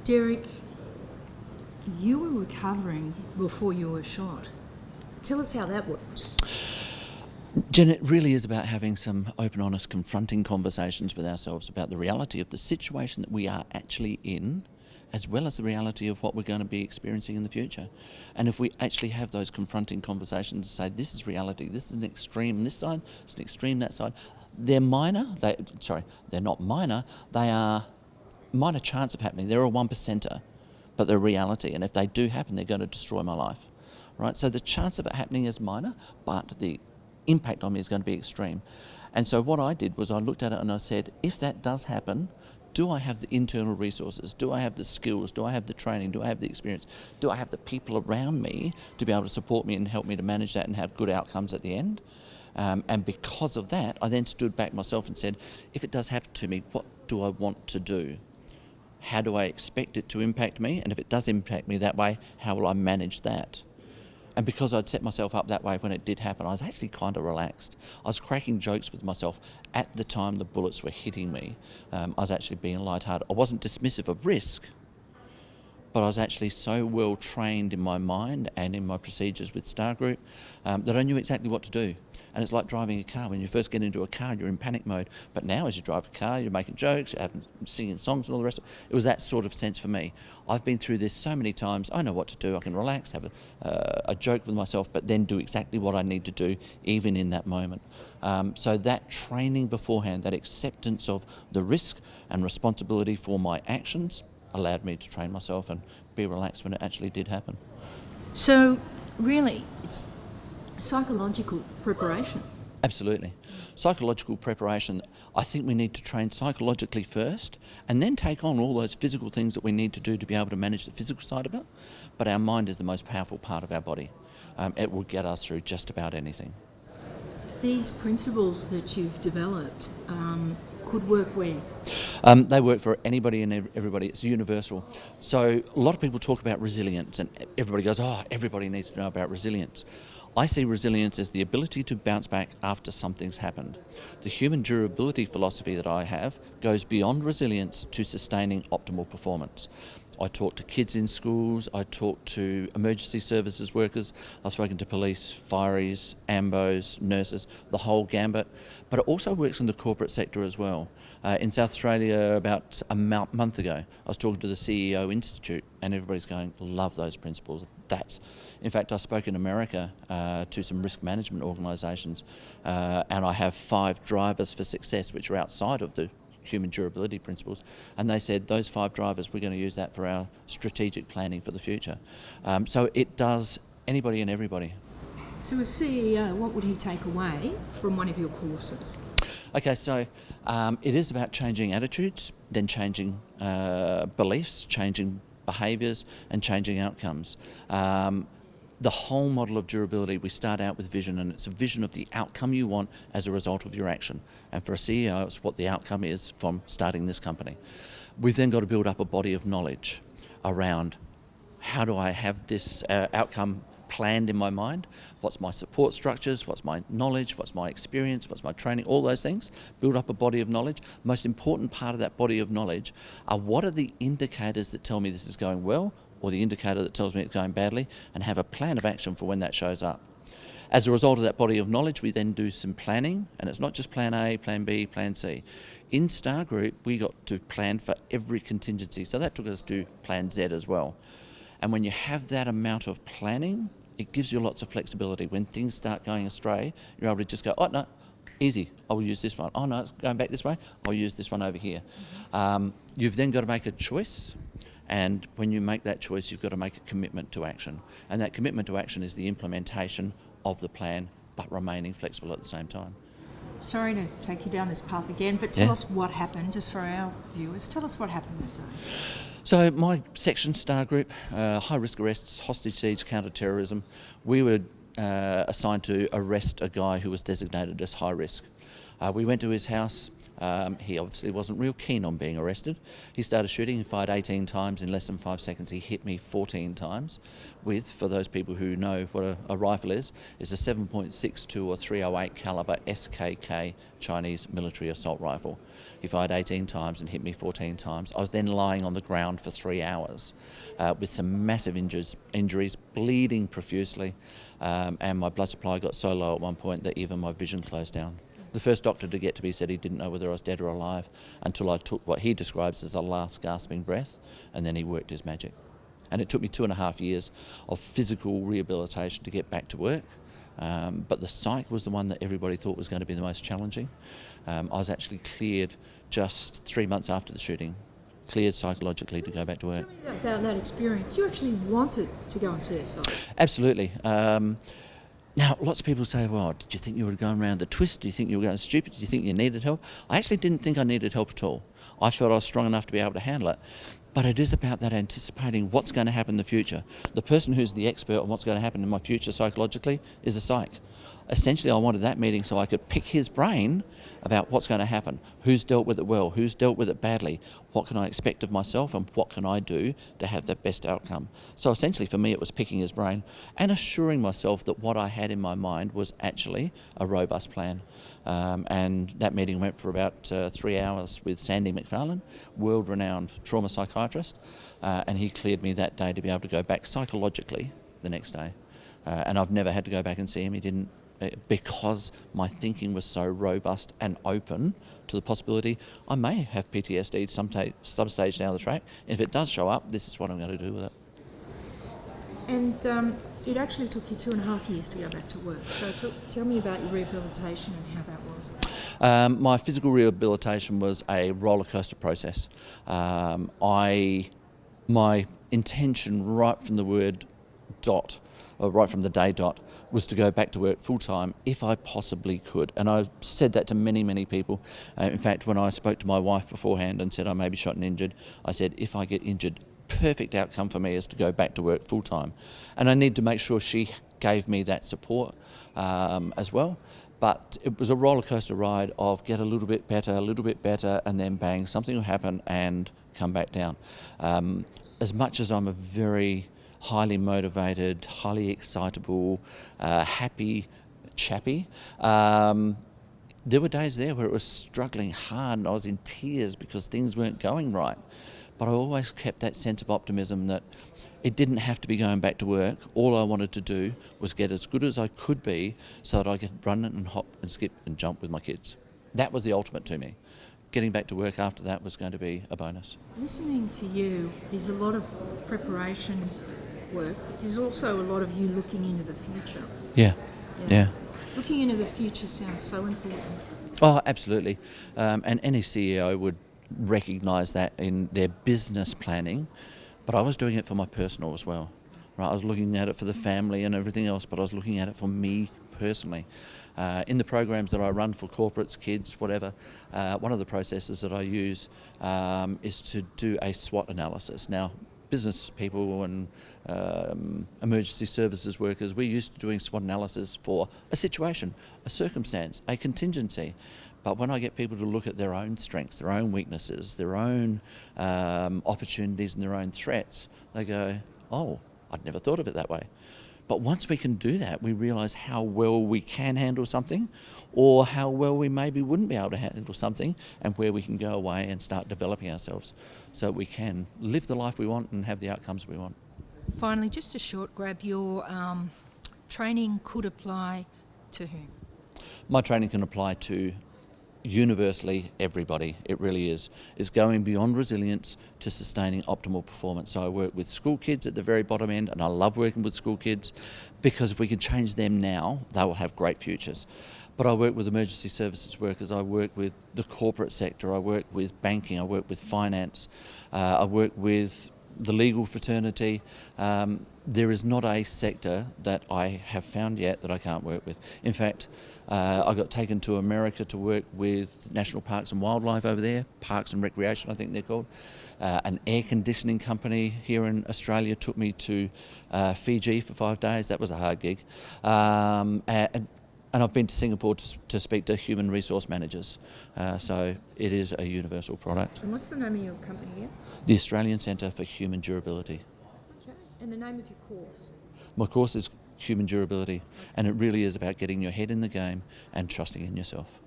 Derrick, you were recovering before you were shot. Tell us how that worked. Jen, it really is about having some open, honest, confronting conversations with ourselves about the reality of the situation that we are actually in, as well as the reality of what we're going to be experiencing in the future. And if we actually have those confronting conversations and say, this is reality, this is an extreme on this side, it's an extreme that side, they're minor, they're not minor, they are minor chance of happening. They're a 1%er, but they're reality. And if they do happen, they're going to destroy my life, right? So the chance of it happening is minor, but the impact on me is going to be extreme. And so what I did was I looked at it and I said, if that does happen, do I have the internal resources? Do I have the skills? Do I have the training? Do I have the experience? Do I have the people around me to be able to support me and help me to manage that and have good outcomes at the end? And because of that, I then stood back myself and said, if it does happen to me, what do I want to do? How do I expect it to impact me? And if it does impact me that way, how will I manage that? And because I'd set myself up that way when it did happen, I was actually kind of relaxed. I was cracking jokes with myself at the time the bullets were hitting me. I was actually being lighthearted. I wasn't dismissive of risk, but I was actually so well trained in my mind and in my procedures with Star Group that I knew exactly what to do. And it's like driving a car. When you first get into a car, you're in panic mode. But now as you drive a car, you're making jokes, you're singing songs and all the rest of it. It was that sort of sense for me. I've been through this so many times. I know what to do. I can relax, have a joke with myself, but then do exactly what I need to do, even in that moment. So that training beforehand, that acceptance of the risk and responsibility for my actions allowed me to train myself and be relaxed when it actually did happen. So, really, it's psychological preparation. Absolutely. Psychological preparation, I think we need to train psychologically first and then take on all those physical things that we need to do to be able to manage the physical side of it. But our mind is the most powerful part of our body. It will get us through just about anything. These principles that you've developed could work where? They work for anybody and everybody. It's universal. So a lot of people talk about resilience and everybody goes, oh, everybody needs to know about resilience. I see resilience as the ability to bounce back after something's happened. The human durability philosophy that I have goes beyond resilience to sustaining optimal performance. I talk to kids in schools, I talk to emergency services workers, I've spoken to police, fireys, AMBOs, nurses, the whole gambit, but it also works in the corporate sector as well. In South Australia about a month ago, I was talking to the CEO Institute and everybody's going, love those principles. In fact, I spoke in America to some risk management organisations and I have 5 drivers for success which are outside of the human durability principles, and they said those 5 drivers, we're going to use that for our strategic planning for the future. So it does anybody and everybody. So a CEO, what would he take away from one of your courses? Okay, so it is about changing attitudes, then changing beliefs, changing behaviours and changing outcomes. The whole model of durability, we start out with vision, and it's a vision of the outcome you want as a result of your action. And for a CEO, it's what the outcome is from starting this company. We've then got to build up a body of knowledge around how do I have this outcome planned in my mind, what's my support structures, what's my knowledge, what's my experience, what's my training, all those things. Build up a body of knowledge. Most important part of that body of knowledge are what are the indicators that tell me this is going well, or the indicator that tells me it's going badly, and have a plan of action for when that shows up. As a result of that body of knowledge, we then do some planning, and it's not just plan A, plan B, plan C. In Star Group, we got to plan for every contingency, so that took us to plan Z as well. And when you have that amount of planning, it gives you lots of flexibility. When things start going astray, you're able to just go, oh no, easy, I will use this one. Oh no, it's going back this way, I'll use this one over here. You've then got to make a choice. And when you make that choice, you've got to make a commitment to action. And that commitment to action is the implementation of the plan, but remaining flexible at the same time. Sorry to take you down this path again, but tell us what happened, just for our viewers. Tell us what happened that day. So my section, Star Group, high-risk arrests, hostage siege, counter-terrorism, we were assigned to arrest a guy who was designated as high risk. We went to his house, He obviously wasn't real keen on being arrested. He started shooting. He fired 18 times. In less than 5 seconds, he hit me 14 times with, for those people who know what a rifle is a 7.62 or 308 caliber SKK Chinese military assault rifle. He fired 18 times and hit me 14 times. I was then lying on the ground for 3 hours with some massive injuries, bleeding profusely, and my blood supply got so low at one point that even my vision closed down. The first doctor to get to me said he didn't know whether I was dead or alive until I took what he describes as the last gasping breath, and then he worked his magic. And it took me 2.5 years of physical rehabilitation to get back to work. But the psych was the one that everybody thought was going to be the most challenging. I was actually cleared just 3 months after the shooting, cleared psychologically to go back to work. Tell me about that experience. You actually wanted to go and see a psych. Absolutely. Now, lots of people say, well, did you think you were going around the twist? Do you think you were going stupid? Do you think you needed help? I actually didn't think I needed help at all. I felt I was strong enough to be able to handle it. But it is about that anticipating what's going to happen in the future. The person who's the expert on what's going to happen in my future psychologically is a psych. Essentially, I wanted that meeting so I could pick his brain about what's going to happen, who's dealt with it well, who's dealt with it badly, what can I expect of myself, and what can I do to have the best outcome. So essentially for me it was picking his brain and assuring myself that what I had in my mind was actually a robust plan. And that meeting went for about 3 hours with Sandy McFarlane, world-renowned trauma psychiatrist, and he cleared me that day to be able to go back psychologically the next day. And I've never had to go back and see him. He didn't, because my thinking was so robust and open to the possibility I may have PTSD at some stage down the track. If it does show up, this is what I'm going to do with it. And it actually took you 2.5 years to go back to work. So tell me about your rehabilitation and how that was. My physical rehabilitation was a roller coaster process. My intention right from the word dot, or right from the day dot, was to go back to work full time if I possibly could. And I said that to many, many people. In fact, when I spoke to my wife beforehand and said I may be shot and injured, I said if I get injured, perfect outcome for me is to go back to work full time. And I need to make sure she gave me that support as well. But it was a roller coaster ride of get a little bit better, and then bang, something will happen and come back down. As much as I'm a very highly motivated, highly excitable, happy chappy, there were days there where it was struggling hard and I was in tears because things weren't going right. But I always kept that sense of optimism that it didn't have to be going back to work. All I wanted to do was get as good as I could be so that I could run and hop and skip and jump with my kids. That was the ultimate to me. Getting back to work after that was going to be a bonus. Listening to you, there's a lot of preparation work. There's also a lot of you looking into the future. Yeah. Looking into the future sounds so important. Oh, absolutely. And any CEO would recognise that in their business planning, but I was doing it for my personal as well. Right? I was looking at it for the family and everything else, but I was looking at it for me personally. In the programs that I run for corporates, kids, whatever, one of the processes that I use is to do a SWOT analysis. Now, business people and emergency services workers, we're used to doing SWOT analysis for a situation, a circumstance, a contingency. But when I get people to look at their own strengths, their own weaknesses, their own opportunities and their own threats, they go, oh, I'd never thought of it that way. But once we can do that, we realise how well we can handle something or how well we maybe wouldn't be able to handle something, and where we can go away and start developing ourselves so we can live the life we want and have the outcomes we want. Finally, just a short grab, your training could apply to whom? My training can apply to universally everybody. It really is going beyond resilience to sustaining optimal performance. So I work with school kids at the very bottom end, and I love working with school kids because if we can change them now, they will have great futures. But I work with emergency services workers, I work with the corporate sector, I work with banking, I work with finance, I work with the legal fraternity. There is not a sector that I have found yet that I can't work with. In fact, I got taken to America to work with National Parks and Wildlife over there, Parks and Recreation I think they're called. An air conditioning company here in Australia took me to Fiji for 5 days. That was a hard gig. And And I've been to Singapore to speak to human resource managers. So it is a universal product. And what's the name of your company again? The Australian Centre for Human Durability. Okay. And the name of your course? My course is Human Durability, and it really is about getting your head in the game and trusting in yourself.